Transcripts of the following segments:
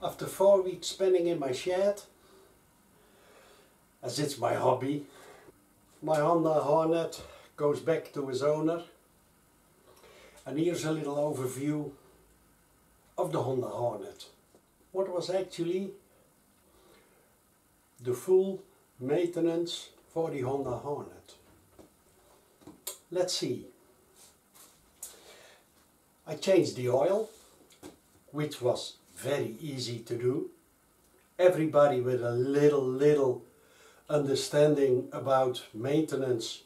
After 4 weeks spending in my shed, as it's my hobby, my Honda Hornet goes back to his owner. And here's a little overview of the Honda Hornet. What was actually the full maintenance for the Honda Hornet. Let's see. I changed the oil, which was very easy to do. Everybody with a little understanding about maintenance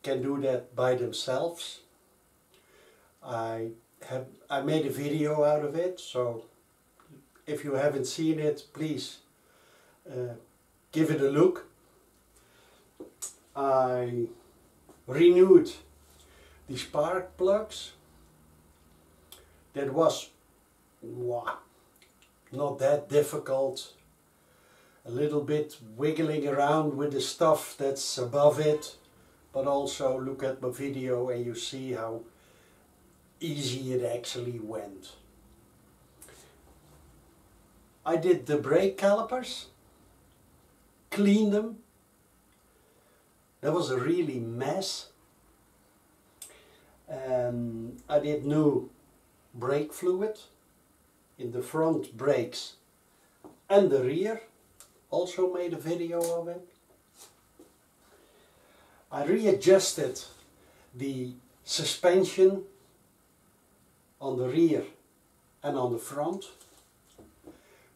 can do that by themselves. I made a video out of it, so if you haven't seen it, please give it a look. I renewed the spark plugs. That was not that difficult. A little bit wiggling around with the stuff that's above it, but also look at my video and you see how easy it actually went. I did the brake calipers, cleaned them. That was a really mess. I did new brake fluid in the front brakes and the rear. Also made a video of it. I readjusted the suspension on the rear and on the front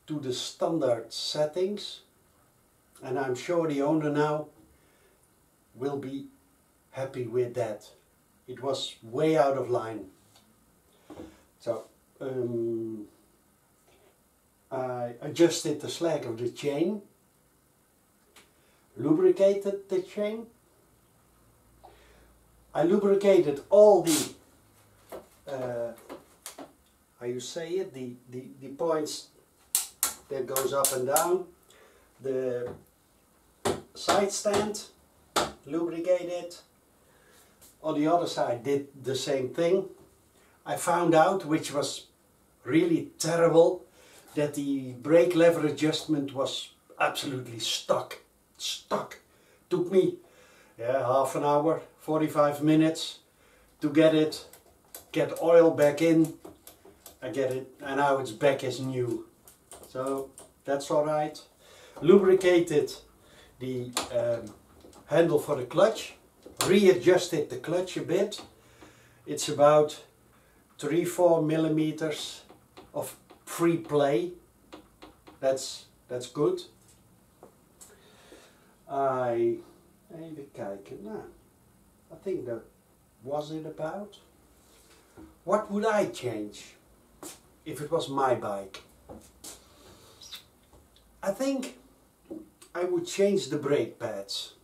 to the standard settings, and I'm sure the owner now will be happy with that. It was way out of line. So I adjusted the slack of the chain, lubricated the chain. I lubricated all the how you say it, the points that goes up and down. The side stand, lubricated. On the other side did the same thing. I found out, which was really terrible, that the brake lever adjustment was absolutely stuck. Took me half an hour, 45 minutes to get oil back in. I get it, and now it's back as new. So that's alright. Lubricated the handle for the clutch, readjusted the clutch a bit. It's about 3-4 millimeters of free play. That's good. Even kijken. Nou, I think that was it about. What would I change if it was my bike? I think I would change the brake pads.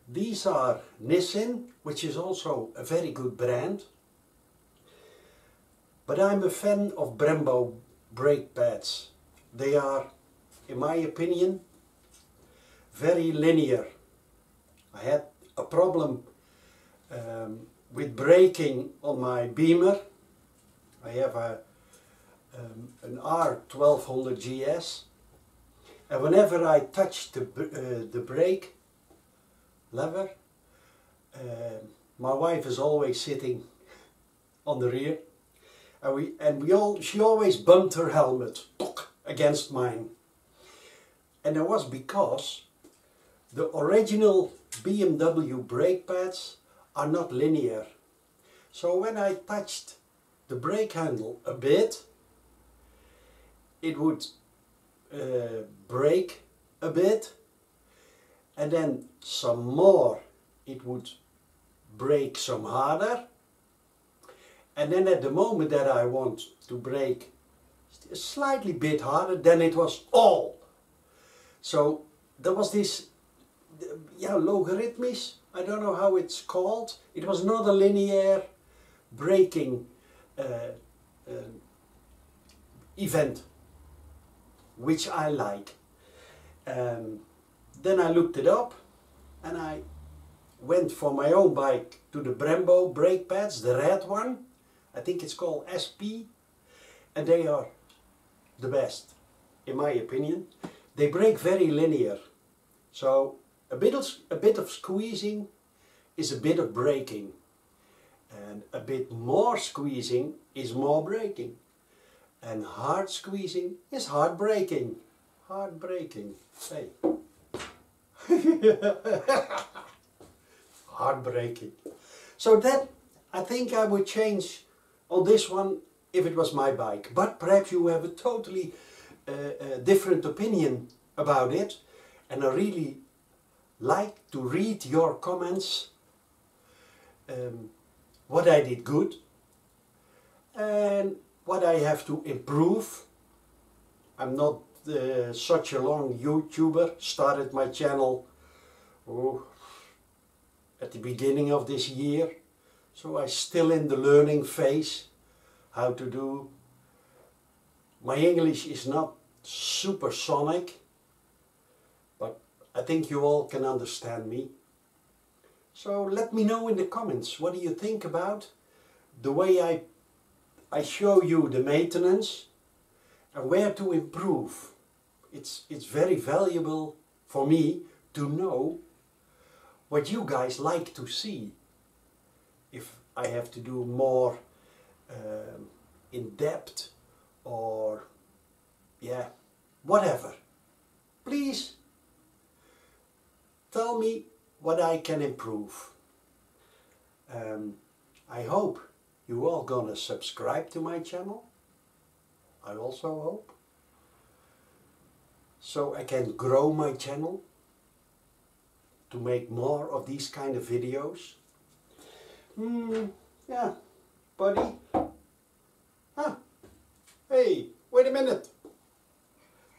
These are Nissin, which is also a very good brand. But I'm a fan of Brembo brake pads. They are, in my opinion, very linear. I had a problem with braking on my Beamer. I have an R1200 GS, and whenever I touch the brake lever, my wife is always sitting on the rear, and she always bumped her helmet against mine. And that was because the original BMW brake pads are not linear. So when I touched the brake handle a bit, it would brake a bit, and then some more it would brake some harder, and then at the moment that I want to brake a slightly bit harder, then it was all. So there was this logarithmic, I don't know how it's called. It was not a linear braking event, which I like. Then I looked it up and I went for my own bike to the Brembo brake pads, the red one. I think it's called SP, and they are the best, in my opinion. They break very linear. So a bit of squeezing is a bit of breaking. And a bit more squeezing is more breaking. And hard squeezing is hard breaking. Hard breaking. Hey. Hard breaking. So that, I think I would change on this one if it was my bike. But perhaps you have a totally different opinion about it. And I really like to read your comments. What I did good. And what I have to improve. I'm not such a long YouTuber. Started my channel at the beginning of this year. So I'm still in the learning phase. How to do. My English is not supersonic. But I think you all can understand me. So let me know in the comments. What do you think about the way I show you the maintenance and where to improve. It's very valuable for me to know what you guys like to see. If I have to do more in depth or yeah, whatever. Please tell me what I can improve. I hope you all gonna subscribe to my channel. I also hope. So I can grow my channel to make more of these kind of videos. Yeah, buddy. Ah, hey, wait a minute.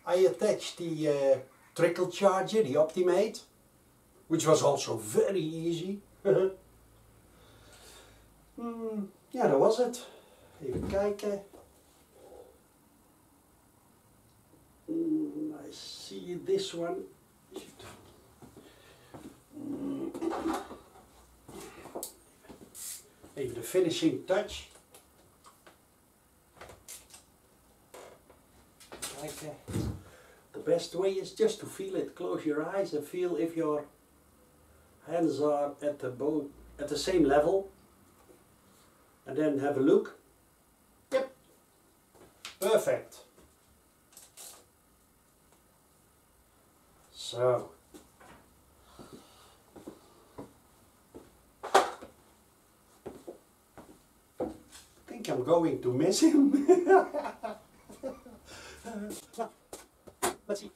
I attached the trickle charger, the Optimate, which was also very easy. Ja, dat was het. Even kijken. I see this one. Even de finishing touch. Kijken. The best way is just to feel it. Close your eyes and feel if your hands are at the same level. And then have a look. Yep. Perfect. So. I think I'm going to miss him. Let's see.